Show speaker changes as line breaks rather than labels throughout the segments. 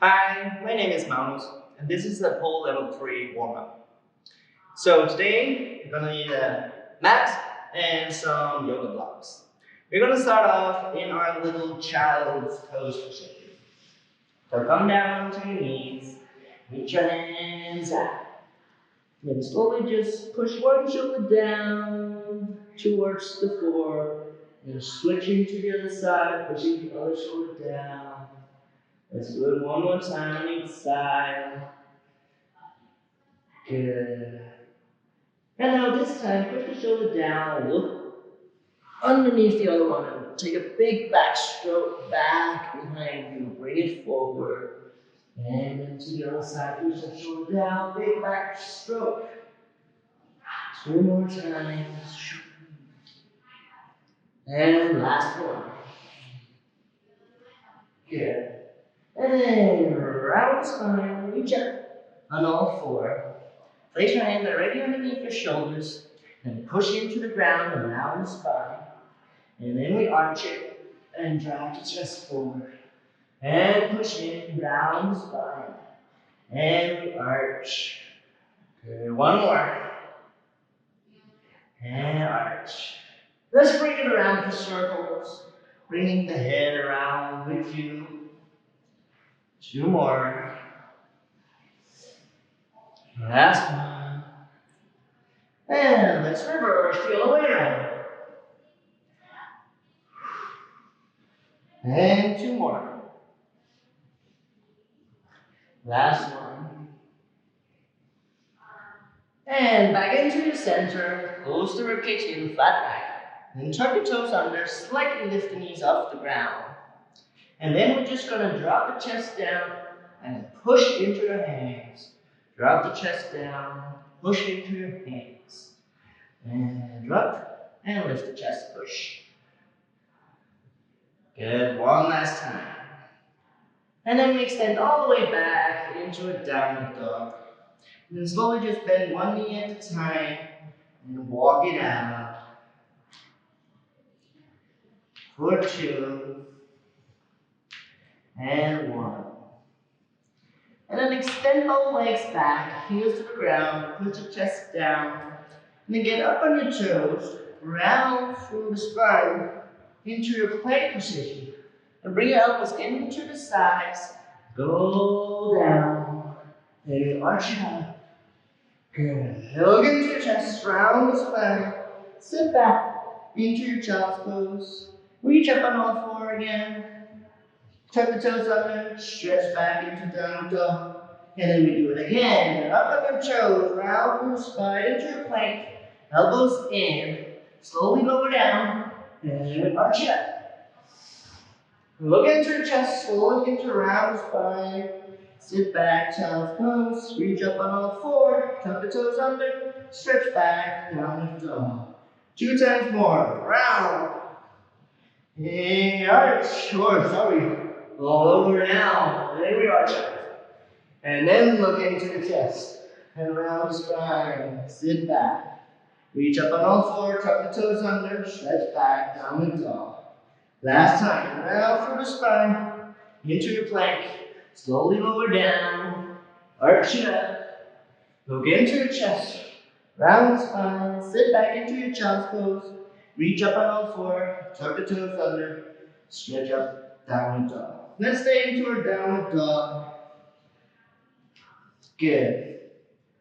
Hi, my name is Magnus, and this is the pole level 3 warm-up. So today, we're gonna need a mat and some yoga blocks. We're gonna start off in our little child's pose position. So come down to your knees, reach your hands out. Then slowly just push one shoulder down towards the floor. And switching to the other side, pushing the other shoulder down. Let's do it one more time on each side. Good. And now this time, push the shoulder down, look underneath the other one, and take a big back stroke back behind you. Bring it forward. And then to the other side, push the shoulder down, big back stroke. Two more times. And last one. Good. And then round the spine, reach up on all four. Place your hands directly underneath your shoulders and push into the ground and round the spine. And then we arch it and drag the chest forward. And push in, round the spine. And we arch. Good, one more. And arch. Let's bring it around for circles. Bringing the head around with you. Two more. Last one. And let's reverse the other way around. And two more. Last one. And back into your center. Close the ribcage in, flat back. Then tuck your toes under, slightly lift the knees off the ground. And then we're just going to drop the chest down and push into your hands. Drop the chest down, push into your hands. And drop and lift the chest, push. Good, one last time. And then we extend all the way back into a downward dog. And then slowly just bend one knee at a time and walk it out. For two. And one. And then extend both legs back, heels to the ground, push the chest down. And then get up on your toes, round through the spine into your plank position. And bring your elbows into the sides, go down, and arch it up. Good. Look into your chest, round the spine, sit back into your child's pose. Reach up on all four again. Tuck the toes under, stretch back into downward dog. And then we do it again. Up on your toes, round through the spine into your plank. Elbows in. Slowly lower down. And arch it up. Look into your chest, slowly into round the spine. Sit back, child's pose. Reach up on all four. Tuck the toes under. Stretch back, downward dog. Two times more. Round. And arch. Sorry. All over now. Then we arch up. And then look into the chest. And round the spine. Sit back. Reach up on all four. Tuck the toes under. Stretch back. Downward dog. Last time. Round through the spine. Into your plank. Slowly lower down. Arch it up. Look into your chest. Round the spine. Sit back into your child's pose. Reach up on all four. Tuck the toes under. Stretch up. Downward dog. Let's stay into our downward dog. Good.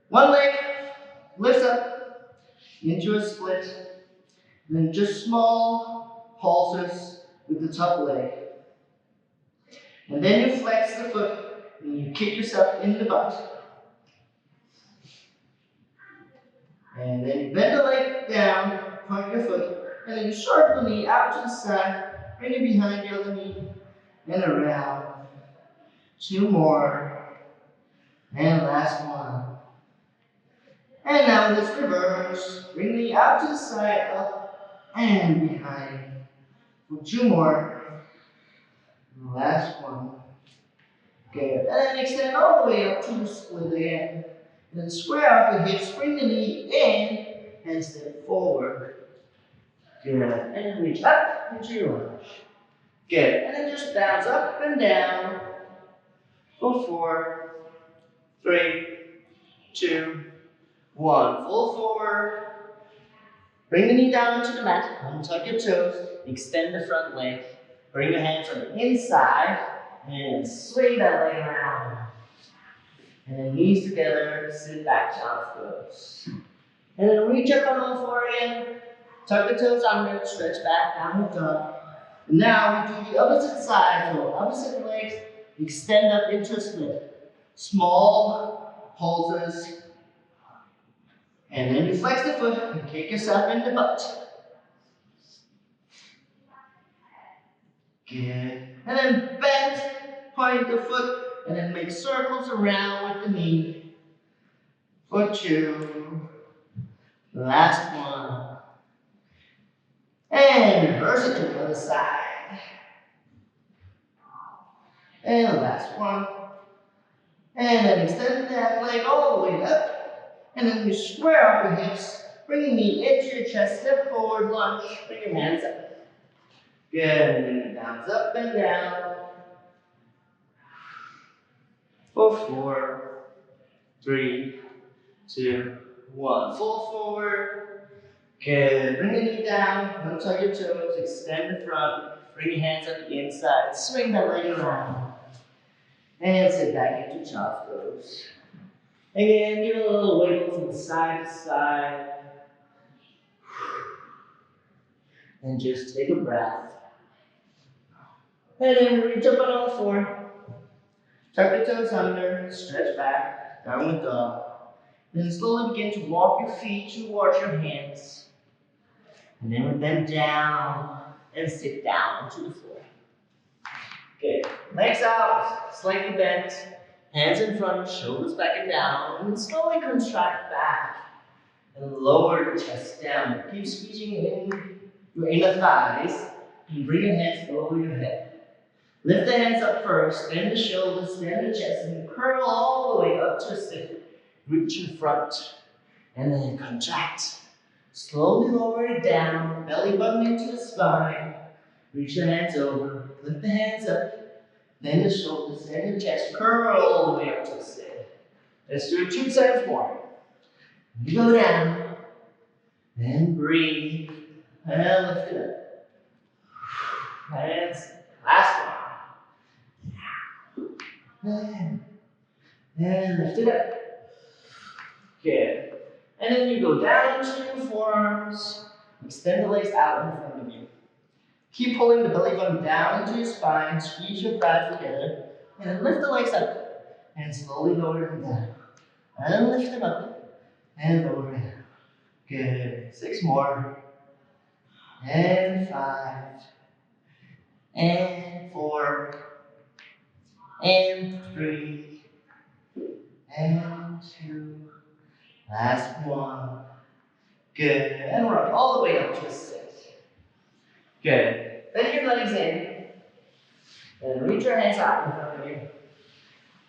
One leg lifts up into a split. Then just small pulses with the top leg. And then you flex the foot and you kick yourself in the butt. And then you bend the leg down, point your foot, and then you shorten the knee out to the side, bring it behind the other knee, and around. Two more. And last one. And now let's reverse. Bring the knee out to the side, up and behind. For two more. And last one. Good. And then extend all the way up to the split again. And then square off the hips, bring the knee in, and step forward. Good. And then reach up into your lunge. Good. And then just bounce up and down. For 4, 3, 2, 1. Full forward. Bring the knee down to the mat. Untuck your toes. Extend the front leg. Bring your hands on the inside and swing that leg around. And then knees together, sit back, child's pose. And then reach up on all four again. Tuck the toes under, stretch back, downward dog. And now we do the opposite side, so opposite legs, extend up into a split. Small pulses. And then you flex the foot and kick yourself in the butt. Good. And then bend, point the foot, and then make circles around with the knee. For 2. Last one. And reverse it to the other side. And the last one. And then extend that leg all the way up. And then you square off your hips. Bring your knee into your chest, step forward, lunge. Bring your hands up. Good. And then your arms up and down. For 4, 3, 2, 1. Full forward. Good. Bring the knee down. Untuck your toes. Extend the front. Bring your hands up the inside. Swing that leg around. And sit back into child's pose. Again, give it a little wiggle from side to side. And just take a breath. And then reach up on all four. Tuck the toes under, stretch back, downward dog. Then slowly begin to walk your feet towards your hands. And then we bend down and sit down to the floor. Good. Legs out, slightly bent. Hands in front, shoulders back and down. And then slowly contract back. And lower the chest down. Keep squeezing in your inner thighs. And bring your hands over your head. Lift the hands up first, bend the shoulders, bend the chest, and curl all the way up to a sit. Reach in front, and then contract. Slowly lower it down, belly button into the spine. Reach your hands over, lift the hands up, then the shoulders, then the chest, curl all the way up to a sit. Let's do it 2 times more. You go down, and breathe, and lift it up. Hands, last one. And lift it up. Good. And then you go down to your forearms. Extend the legs out in front of you. Keep pulling the belly button down into your spine. Squeeze your thighs together. And then lift the legs up. And slowly lower them down. And lift them up. And lower them down. Good. 6 more. And 5. And 4. And 3. And 2. Last one. Good. And rock all the way up to a sit. Good. Bend your legs in. And reach your hands out in front of you.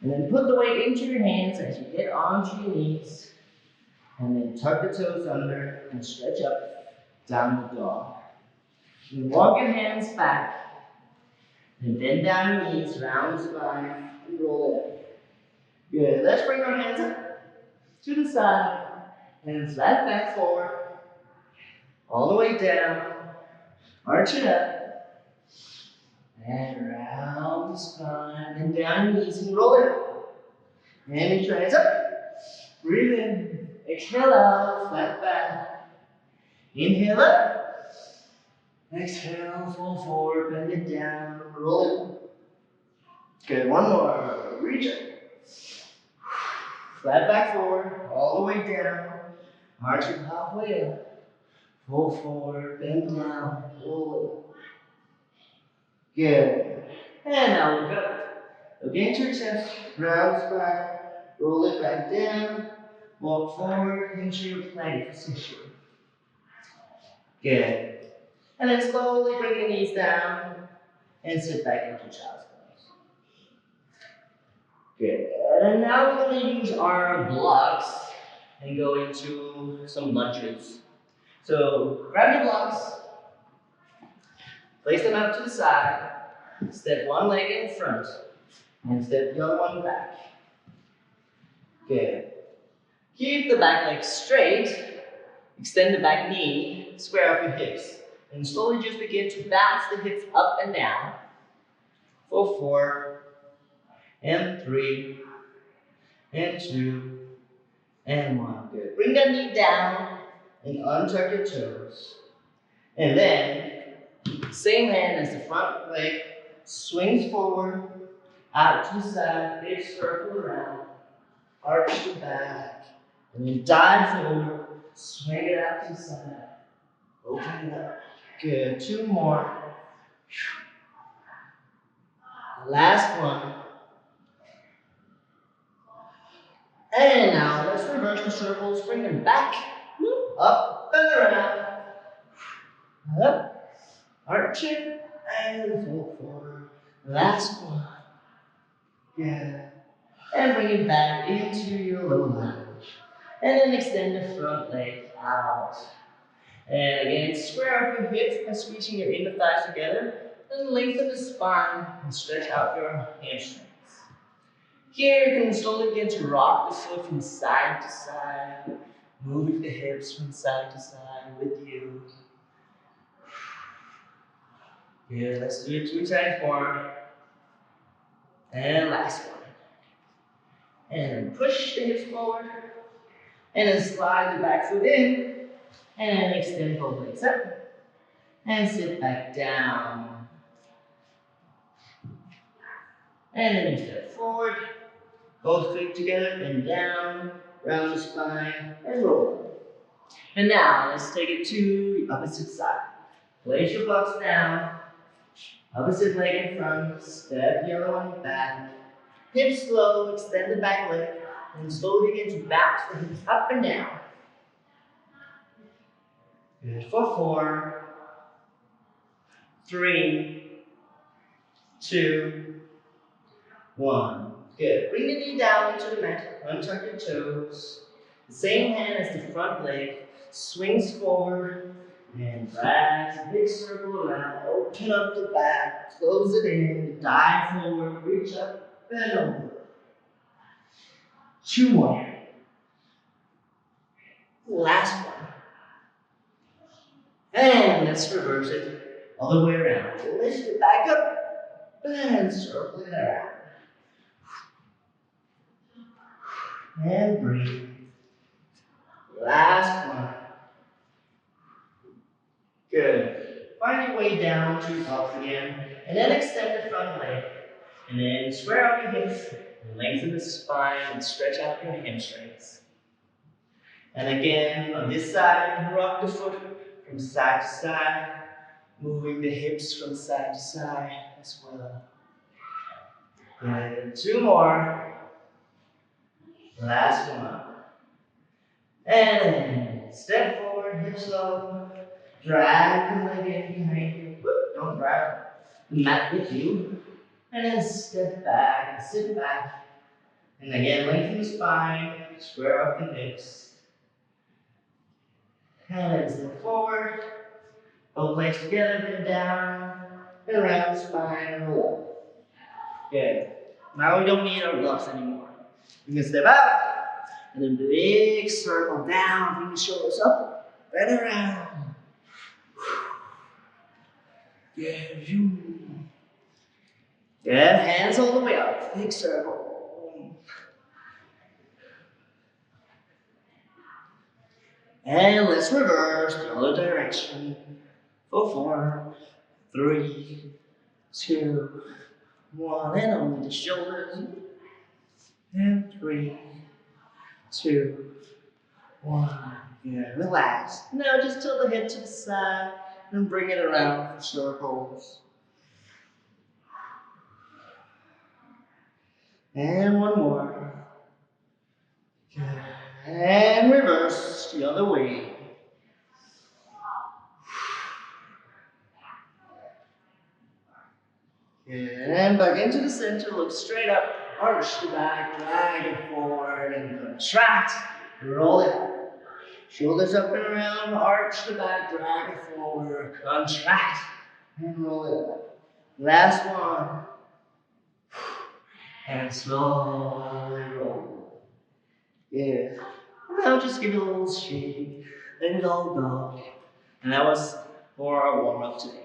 And then put the weight into your hands as you get onto your knees. And then tuck the toes under and stretch up, downward dog. And walk your hands back. And bend down your knees, round the spine, and roll it up. Good. Let's bring our hands up to the side. And flat back forward. All the way down. Arch it up. And round the spine. And down your knees and roll it up. And reach your hands up. Breathe in. Exhale out. Flat back. Inhale up. Exhale. Fall forward. Bend it down. Roll it up. Good. One more. Reach up. Flat back forward. All the way down. Arch it halfway up. Roll forward. Bend down. Roll it up. Good. And now look up. Look into your chest. Round spine. Roll it back down. Walk forward into your plank position. Good. And then slowly bring your knees down and sit back into child's pose. Good. And now we're going to use our blocks and go into some lunges. So grab your blocks, place them out to the side, step one leg in front, And step the other one back. Good. Keep the back leg straight. Extend the back knee. Square off your hips. And slowly just begin to bounce the hips up and down. For 4, and 3, and 2, and 1. Good. Bring that knee down and untuck your toes. And then, same hand as the front leg, swings forward, out to the side, big circle around, arch the back, and then dive forward, swing it out to the side, open it up. Good. 2 more. Last one. And now let's reverse the circles, bring them back, up and around, up, arch it, and fold forward. Last one. Yeah. And bring it back into your low lunge. And then extend the front leg out. And again, square off your hips by squeezing your inner thighs together. Then lengthen the spine and stretch out your hamstrings. Here you can slowly begin to rock the foot from side to side, moving the hips from side to side with you. Good, let's do it 2 times more. And last one. And push the hips forward. And then slide the back foot in. And then extend both legs up. And sit back down. And then you step forward. Both feet together, bend down, round the spine, and roll. And now, let's take it to the opposite side. Place your blocks down, opposite leg in front, step the other one back. Hips low, extend the back leg, and slowly begin to bounce the hips up and down. Good. For 4, 3, 2, 1. Good. Bring the knee down into the mat, untuck your toes. The same hand as the front leg, swings forward and drags a big circle around. Open up the back, close it in, dive forward, reach up, bend over. 2 more. Last one. And let's reverse it all the way around. Lift it back up and circle it around. And breathe. Last one. Good. Find your way down to up again. And then extend the front leg. And then square out your hips. Lengthen the spine and stretch out your hamstrings. And again, on this side, rock the foot from side to side. Moving the hips from side to side as well. Good. 2 more. Last one. And step forward, hips low. Drag the leg in behind you. Don't drag the mat with you. And then step back, sit back. And again, lengthen the spine, square off the hips. And then step forward. Both legs together, bend down. And around the spine and roll up. Good. Now we don't need our gloves anymore. You can step out. And then big circle down, bring the shoulders up, and around. Good. Good. Hands all the way up. Big circle. And let's reverse the other direction. For 4, 3, 2, 1. And only the shoulders. And 3, 2, 1. Good. Relax. Now just tilt the head to the side and bring it around for circles. And 1 more. Good. And reverse the other way. Good. And back into the center. Look straight up. Arch the back. Drag it forward and contract. Roll it up. Shoulders up and around. Arch the back. Drag it forward. Contract. And roll it up. Last one. and slowly roll. Yeah. Now just give it a little shake, let it all go. And that was for our warm-up today.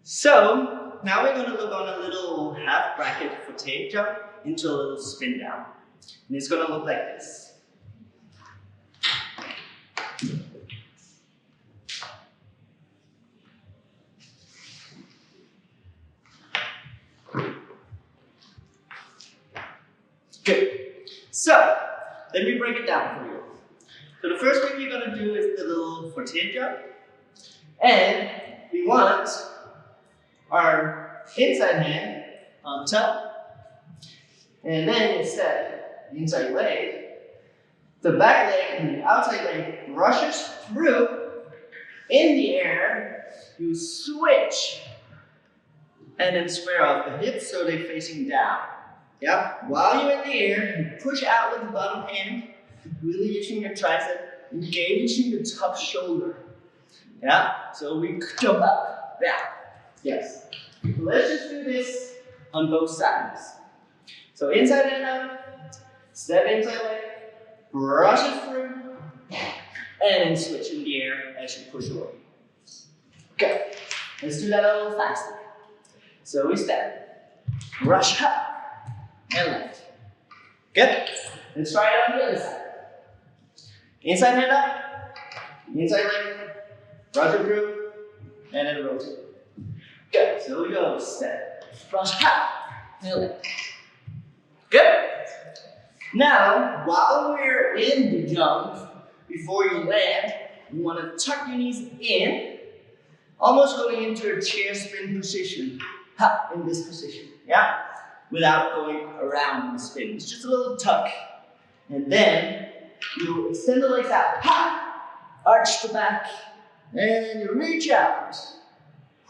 So now we're going to look on a little half bracket fouetté jump into a little spin down. And it's going to look like this. Good. So let me break it down for you. So the first thing you're going to do is the little fouetté jump. And we want our inside hand on top, and then instead, the inside leg, the back leg and the outside leg brushes through in the air. You switch and then square off the hips so they're facing down. Yeah. While you're in the air, you push out with the bottom hand, really using your tricep, engaging the top shoulder. Yeah. So we jump up, down. Yes. Let's just do this on both sides. So inside and out, step inside leg, brush it through, and then switch in the air as you push away. Okay, let's do that a little faster. So we step, brush up, and left. Good. Let's try it on the other side. Inside hand up, inside leg, brush it through, and then rotate. Good. So we go step, brush up, and left. Good. Now, while we're in the jump, before you land, you want to tuck your knees in, almost going into a chair spin position. Ha, in this position, yeah? Without going around the spin. It's just a little tuck. And then you extend the legs out. Ha! Arch the back. And you reach out.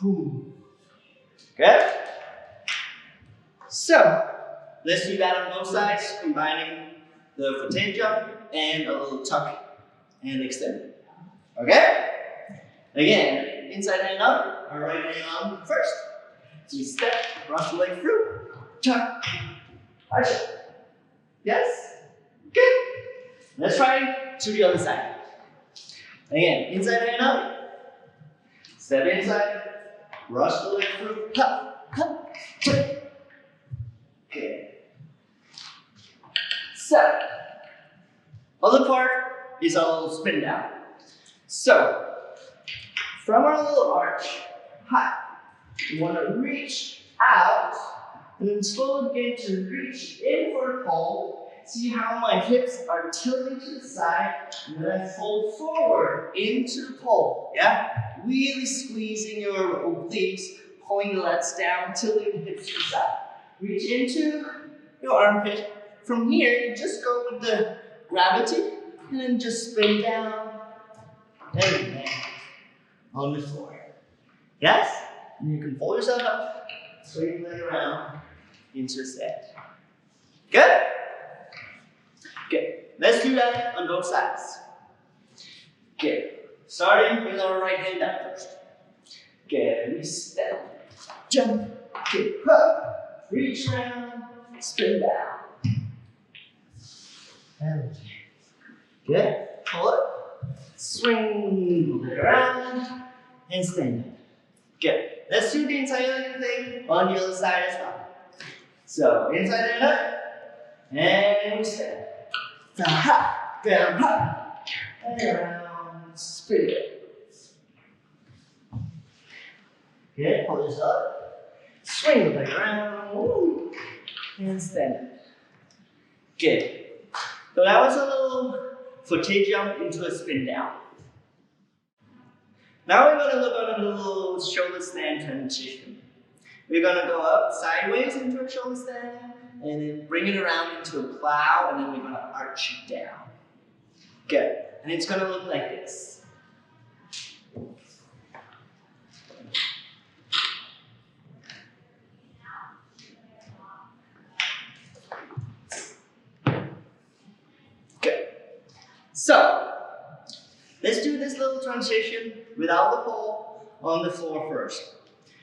Boom. Good? So, let's do that on both sides, combining the fouetté jump and a little tuck and extend. Okay? Again, inside hand up, our right hand on first. We step, brush the leg through, tuck, arch it. Yes? Good. Let's try to the other side. Again, inside hand up, step inside, brush the leg through, tuck, tuck, tuck. Okay. So, other part is a little spin down. So, from our little arch, high, you want to reach out and then slowly begin to reach in for the pole. See how my hips are tilting to the side, and then I fold forward into the pole. Yeah? Really squeezing your obliques, pulling the lats down, tilting the hips to the side. Reach into your armpit. From here, you just go with the gravity and then just spin down and land on the floor. Yes? And you can fold yourself up, swing your leg around into a set. Good? Okay, let's do that on both sides. Okay, starting with our right hand up first. Okay, we step, jump, okay, up, reach around, spin down. And good. Pull it. Swing it around and stand up. Good. Let's do the entire thing on the other side as well. So inside and up, and we stand. Down, up, and around, spin it. Good. Pull this up. Swing it back around and stand up. Good. So that was a little Fouetté jump into a spin down. Now we're going to look at a little shoulder stand transition. We're going to go up sideways into a shoulder stand and then bring it around into a plow, and then we're going to arch it down. Good. And it's going to look like this. Good. So, let's do this little transition without the pole on the floor first.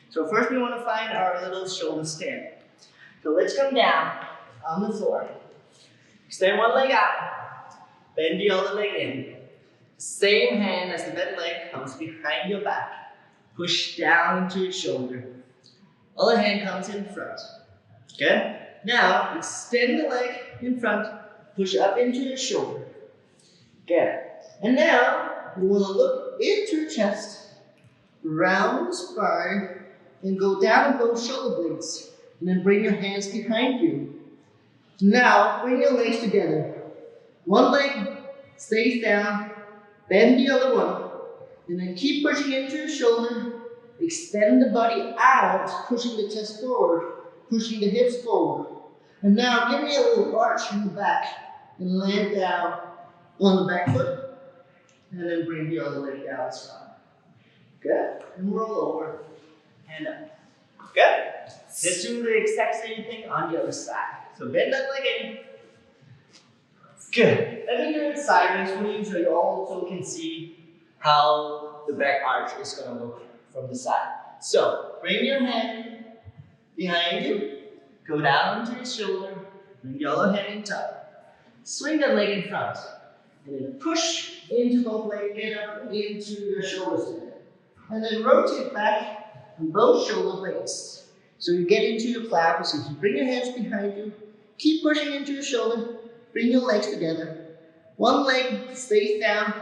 So first we want to find our little shoulder stand. So let's come down on the floor. Extend one leg out. Bend the other leg in. Same hand as the bent leg comes behind your back. Push down into your shoulder. Other hand comes in front. Okay? Now extend the leg in front. Push up into your shoulder. Good. And now you want to look into your chest, round the spine, and go down on both shoulder blades. And then bring your hands behind you. Now bring your legs together. One leg stays down, bend the other one, and then keep pushing into your shoulder. Extend the body out, pushing the chest forward, pushing the hips forward. And now give me a little arch in the back and land down on the back foot. And then bring the other leg down as well. Good. And roll over and up. Good. Let's do the exact same thing on the other side. So bend that leg in. Good. Let me do it sideways for you so you also can see how the back arch is going to look from the side. So bring your hand behind you. Go down onto your shoulder. Bring the other hand in top. Swing that leg in front. And then push into both legs, get up into your shoulder stand. And then rotate back on both shoulder blades. So you get into your plow position. Bring your hands behind you. Keep pushing into your shoulder. Bring your legs together. One leg stays down.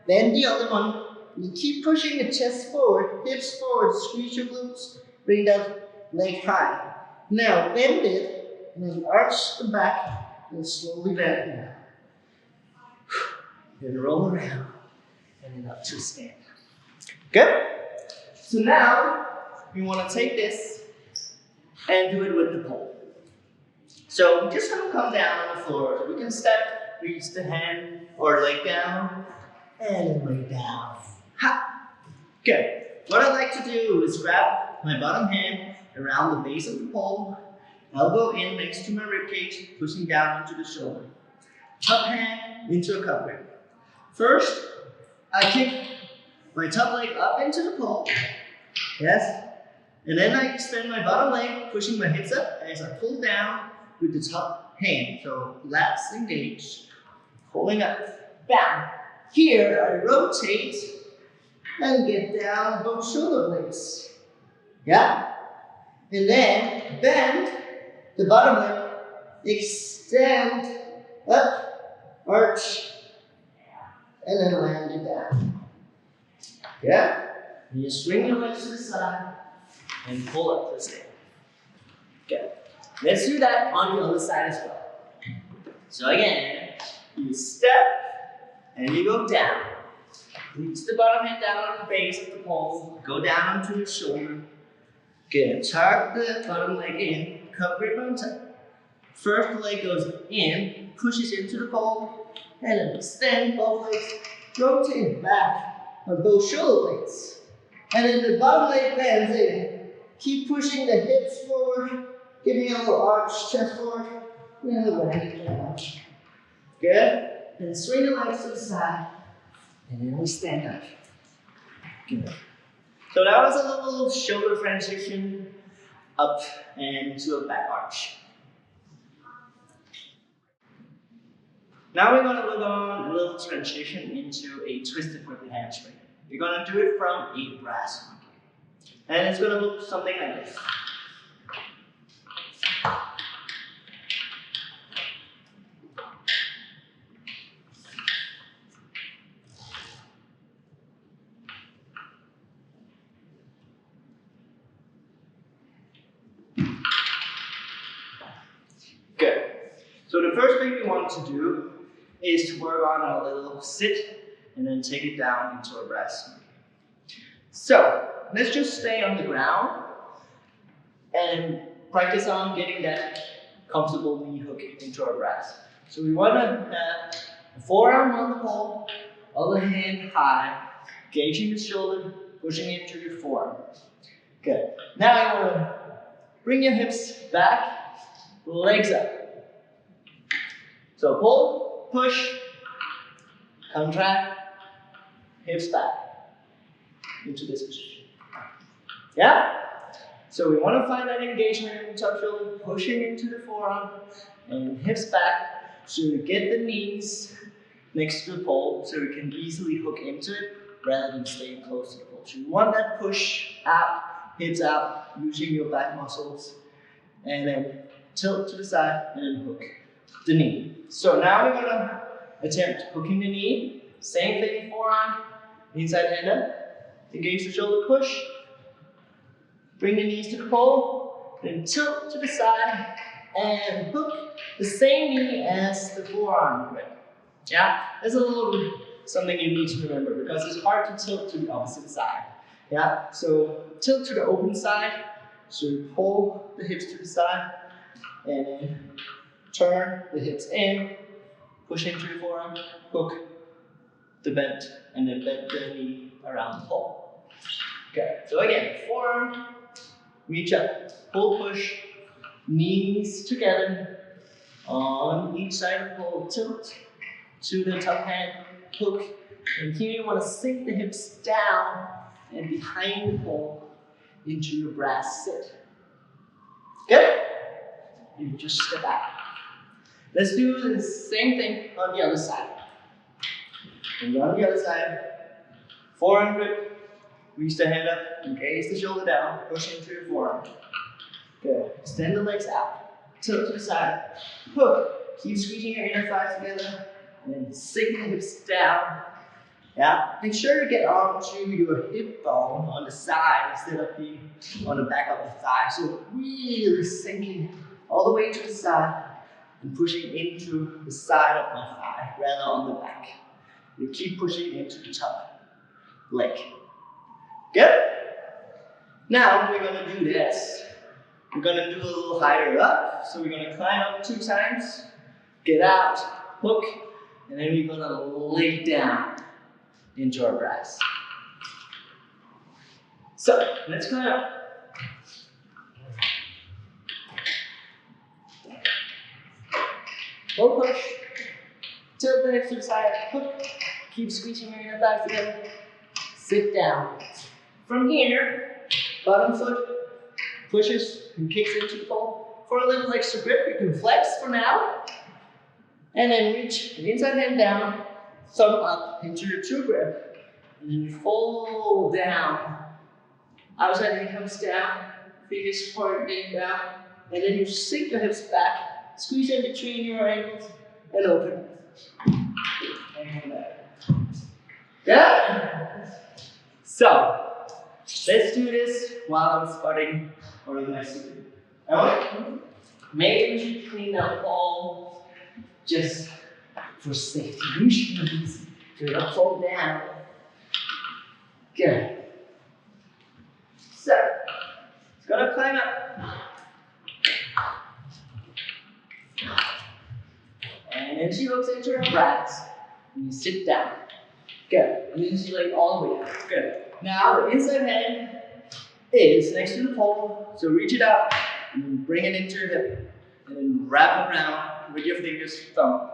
Bend the other one. You keep pushing the chest forward, hips forward. Squeeze your glutes. Bring that leg high. Now bend it and then arch the back and slowly bend it down. Then roll around and then up to stand. Good? So now we want to take this and do it with the pole. So we're just going to come down on the floor. So we can step, reach the hand or leg down, and then lay down. Ha! Good. What I like to do is grab my bottom hand around the base of the pole, elbow in next to my ribcage, pushing down into the shoulder. Top hand into a cup grip. First, I kick my top leg up into the pole. Yes. And then I extend my bottom leg, pushing my hips up as I pull down with the top hand. So lats engaged. Pulling up. Bam. Here I rotate and get down both shoulder blades. Yeah. And then bend the bottom leg, extend up, arch, and then land it down. Yeah? And you swing your legs to the side and pull up to the stand. Okay. Let's do that on the other side as well. So again, you step and you go down. Reach the bottom hand down on the base of the pole. Go down onto your shoulder. Good. Tuck the bottom leg in. Cup grip on top. First leg goes in, pushes into the pole, and then extend both legs, rotate back on both shoulder blades. And then the bottom leg bends in. Keep pushing the hips forward, giving a little arch, chest forward, and then land it down. Good? And swing the legs to the side, and then we stand up. Good. So that was a little shoulder transition up and to a back arch. Now we're going to look on a little transition into a twisted grip handspring. You're going to do it from a brass monkey. And it's going to look something like this. Good. So the first thing we want to do is to work on a little sit and then take it down into a brass monkey. So let's just stay on the ground and practice on getting that comfortable knee hook into our brass. So we want to have the forearm on the pole, other hand high, gauging the shoulder, pushing into your forearm. Good. Now you want to bring your hips back, legs up. So pull, push, contract, hips back into this position. Yeah? So we want to find that engagement in the top shoulder, pushing into the forearm, and hips back, so we get the knees next to the pole, so we can easily hook into it rather than staying close to the pole. So you want that push out, hips out, using your back muscles, and then tilt to the side, and then hook the knee. So now we're going to attempt hooking the knee, same thing, forearm, inside hand up, engage the shoulder, push, bring the knees to the pole, then tilt to the side and hook the same knee as the forearm grip. Yeah, there's a little something you need to remember because it's hard to tilt to the opposite side. Yeah, so tilt to the open side, so you pull the hips to the side and then turn the hips in, push into your forearm, hook the bend, and then bend the knee around the pole. Okay, so again, forearm, reach up, pull, push, knees together on each side of the pole, tilt to the top hand, hook, and here you want to sink the hips down and behind the pole into your brass sit. Good? You just step out. Let's do the same thing on the other side. And on the other side, forearm grip, reach the hand up, engage the shoulder down, push into your forearm. Good. Extend the legs out, tilt to the side, hook. Keep squeezing your inner thighs together, and then sink the hips down. Yeah. Make sure to get onto your hip bone on the side instead of being on the back of the thigh. So really sinking all the way to the side and pushing into the side of my thigh rather on the back. You keep pushing into the top leg. Good? Now we're going to do this. We're going to do a little higher up. So we're going to climb up 2 times, get out, hook, and then we're going to lay down into our brass. So let's climb up. Pull, push, tilt the hips to the side, hook, keep squeezing your inner thighs together, sit down. From here, bottom foot pushes and kicks into the pole. For a little extra grip, you can flex for now, and then reach the inside hand down, thumb up into your true grip, and then you fold down. Outside hand comes down, fingers pointing down, and then you sink your hips back. Squeeze in between your ankles and open. And come back. Good? So, let's do this while I'm starting or the next one. Okay? Maybe we should clean up all just for safety reasons. So you don't fall down. Good. So, it's gonna climb up. And then she hooks into her brass. And you sit down. Good. And then she lays all the way down. Good. Now the inside hand is next to the pole. So reach it out and then bring it into your hip. And then wrap it around with your fingers, thumb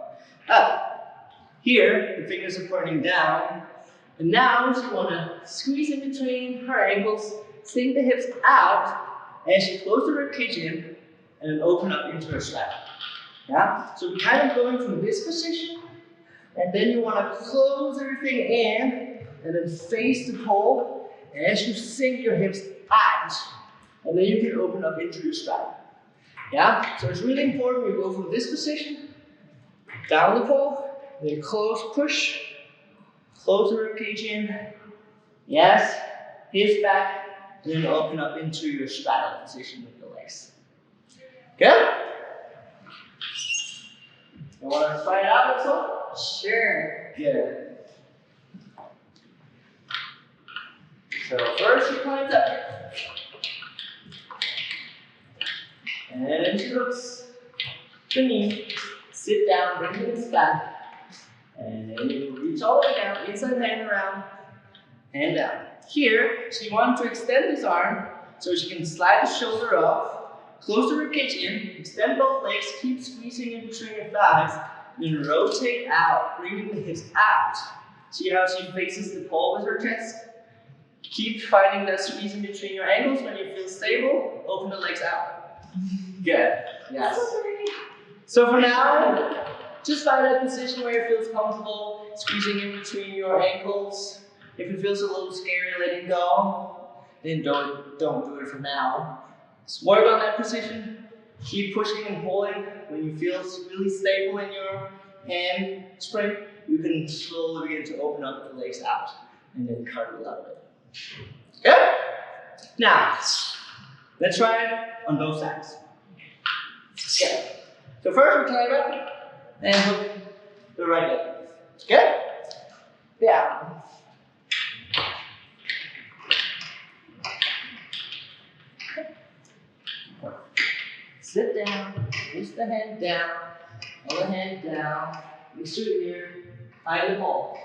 up. Here, the fingers are pointing down. And now she want to squeeze in between her ankles, sink the hips out as she closes her ribcage in and then open up into her strap. Yeah? So we're kind of going from this position And then you want to close everything in and then face the pole as you sink your hips out. And then you can open up into your straddle. Yeah? So it's really important you go from this position, down the pole, then close, push, close the ribcage in. Yes, hips back, and then open up into your straddle position with your legs. Good? You want to try it out as well?
Sure.
Good. So first you climb up. And then she looks the knee. Sit down, bring the knees back. And then you reach all the way down, inside hand around, and down. Here, she wants to extend this arm so she can slide the shoulder up, close the ribcage in, extend both legs, keep squeezing in between your thighs, then rotate out, bringing the hips out. See how she faces the pole with her chest? Keep finding that squeeze in between your ankles. When you feel stable, open the legs out. Good. Yes. So for now, just find a position where it feels comfortable, squeezing in between your ankles. If it feels a little scary letting go, then don't do it for now. Just work on that position. Keep pushing and pulling. When you feel really stable in your handspring, you can slowly begin to open up the legs out and then cartwheel out of it. Good? Now, let's try it on both sides. Good. So first we climb up and hook the right leg. Good? Down. Sit down, reach the hand down, other hand down, reach your ear, find the pole,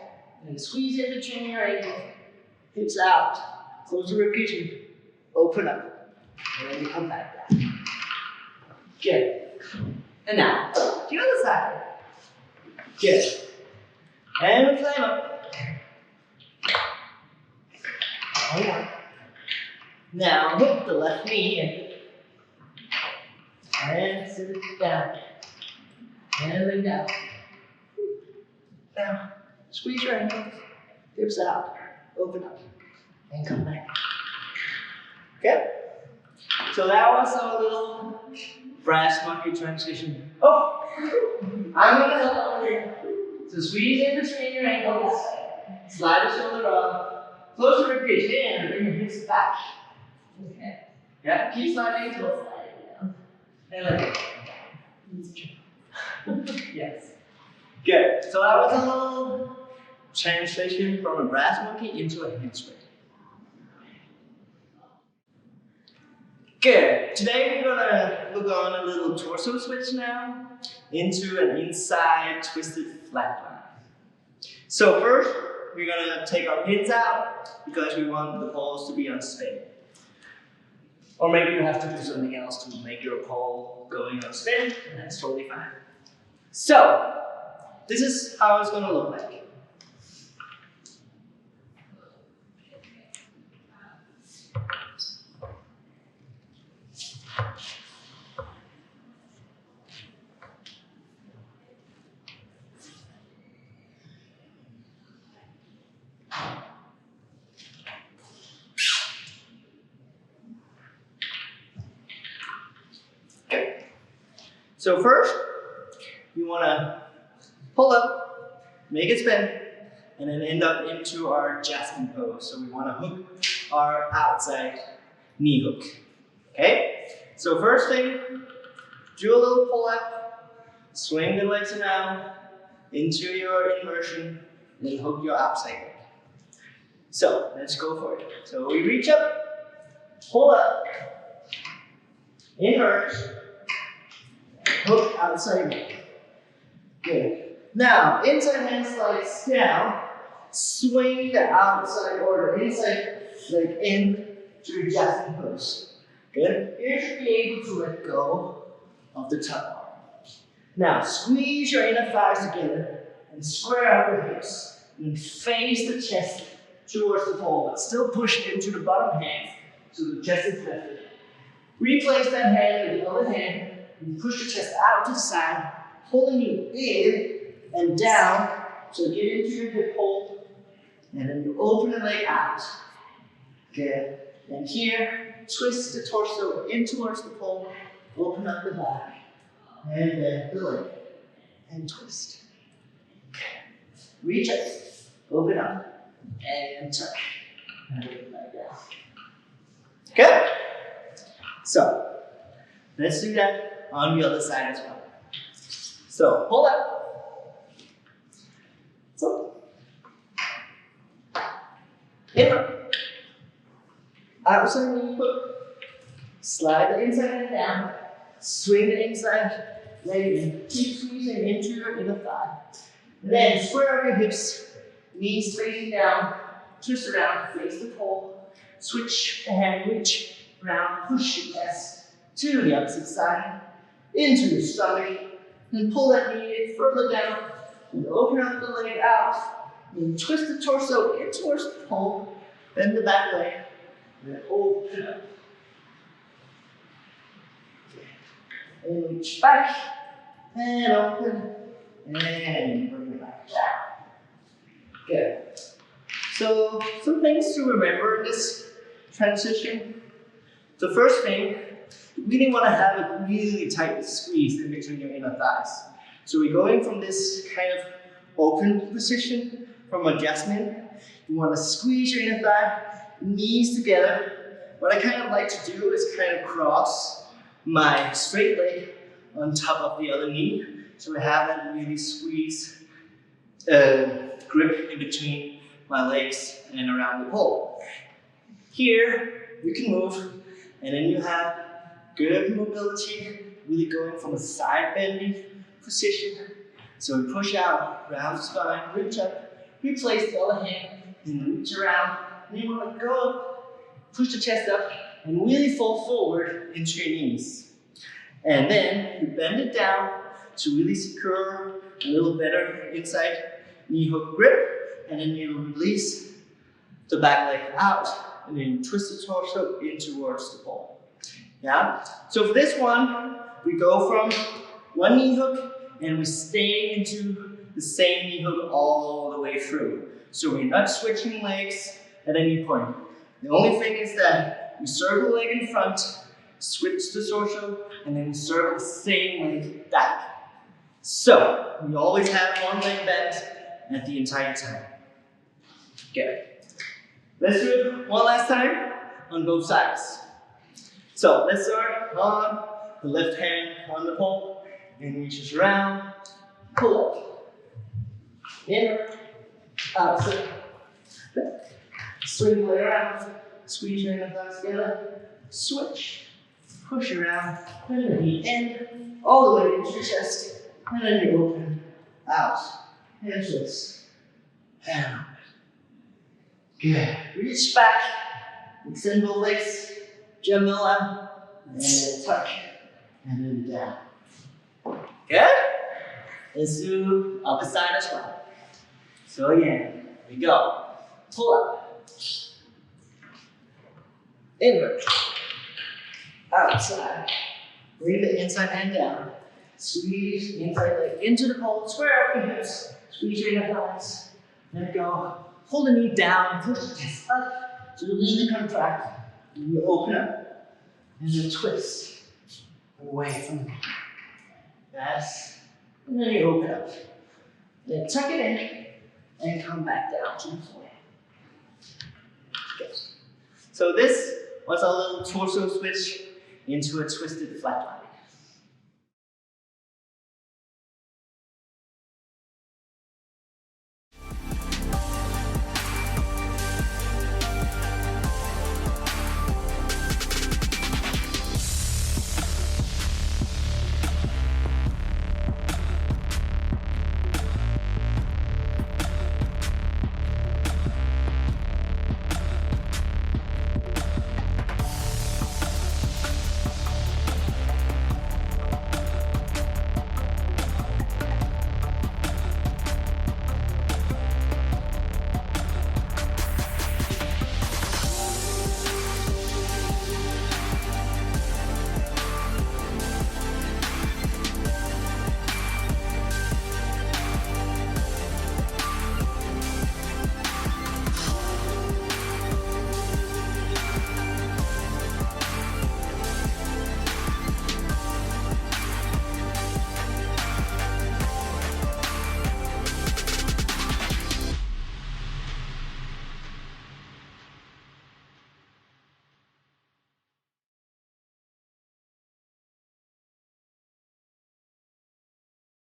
and squeeze in between your ankles, hips out, close the ribcage in, open up, and then you come back down. Good. And now, to the other side. Good. And we climb up. All right. Now hook the left knee in. And sit it down. And lay down. Now, squeeze your ankles, hips out, open up, and come back. Okay? So that was our little brass monkey transition. Oh! I'm gonna help over here. So squeeze in between your ankles, slide the shoulder up, close the ribcage in, and bring your hips back. Okay. Yeah, keep sliding until it's sliding down. And let go. Yes. Good. So that was a little translation from a brass monkey into a handspring. Good. Today we're gonna look on a little torso switch now into an inside twisted flatline. So first, we're gonna take our pins out because we want the poles to be on spin. Or maybe you have to do something else to make your pole going on spin, and that's totally fine. So, this is how it's gonna look like. So first, you want to pull up, make it spin, and then end up into our adjustment pose. So we want to hook our outside knee hook. Okay? So first thing, do a little pull up, swing the legs around into your inversion, and then hook your outside leg. So let's go for it. So we reach up, pull up, invert, hook outside leg. Good. Now, inside hand slides down, swing the outside or the inside leg in to your adjusting pose. Good. You should be able to let go of the top arm. Now, squeeze your inner thighs together and square out your hips. And face the chest towards the pole, but still push into the bottom hand so the chest is lifted. Replace that hand with the other hand and push your chest out to the side, pulling you in and down So get into your hip hold, and then you open the leg out. Good. And here, twist the torso in towards the pole, open up the back, and then the leg, and twist. Reach up, open up, and tuck, and open like that. Good. So, let's do that on the other side as well. So, hold up. So, in. Outside knee hook, slide the inside hand down, swing the inside leg in, keep squeezing into your inner thigh. Then square up your hips, knees facing down, twist around, face the pole, switch the hand, reach around, push your chest to the opposite side, into your stomach, and pull that knee further down, and open up the leg out, and twist the torso in towards the pole, bend the back leg, and open up. And reach back, and open, and bring it back down. Good. So, some things to remember in this transition. The first thing, you really want to have a really tight squeeze in between your inner thighs. So we're going from this kind of open position from adjustment. You want to squeeze your inner thigh, knees together. What I kind of like to do is kind of cross my straight leg on top of the other knee. So I have that really squeeze grip in between my legs and around the pole. Here, you can move, and then you have good mobility, really going from a side bending position. So we push out, round the spine, reach up, replace the other hand, and reach around. And you want to go up, push the chest up, and really fall forward into your knees. And then you bend it down to really secure a little better inside knee hook grip, and then you release the back leg out, and then twist the torso in towards the pole. Yeah? So for this one, we go from one knee hook, and we stay into the same knee hook all the way through. So we're not switching legs at any point. The only thing is that we circle the leg in front, switch the torso, and then circle the same leg back. So, we always have one leg bent at the entire time. Okay. Let's do it one last time on both sides. So, let's start on the left hand on the pole, and reaches around, pull up, in, outside, back. Swing the leg around, squeeze your inner thighs together, switch, push around, and the knee in, all the way into your chest. And then you open, out, and twist, and open. Good. Reach back, extend both legs, jump middle out, and then tuck, and then down. Good? Let's do other side as well. So again, here we go. Pull up, inward, outside, bring the inside hand down. Squeeze the inside leg into the pole, square up your hips, squeeze your inner thighs, let go. Hold the knee down, push the chest up to really contract. And you open up, and then twist away from the knee. Yes. And then you open up. Then tuck it in, and come back down to the floor. Good. So this was our little torso switch into a twisted flatline.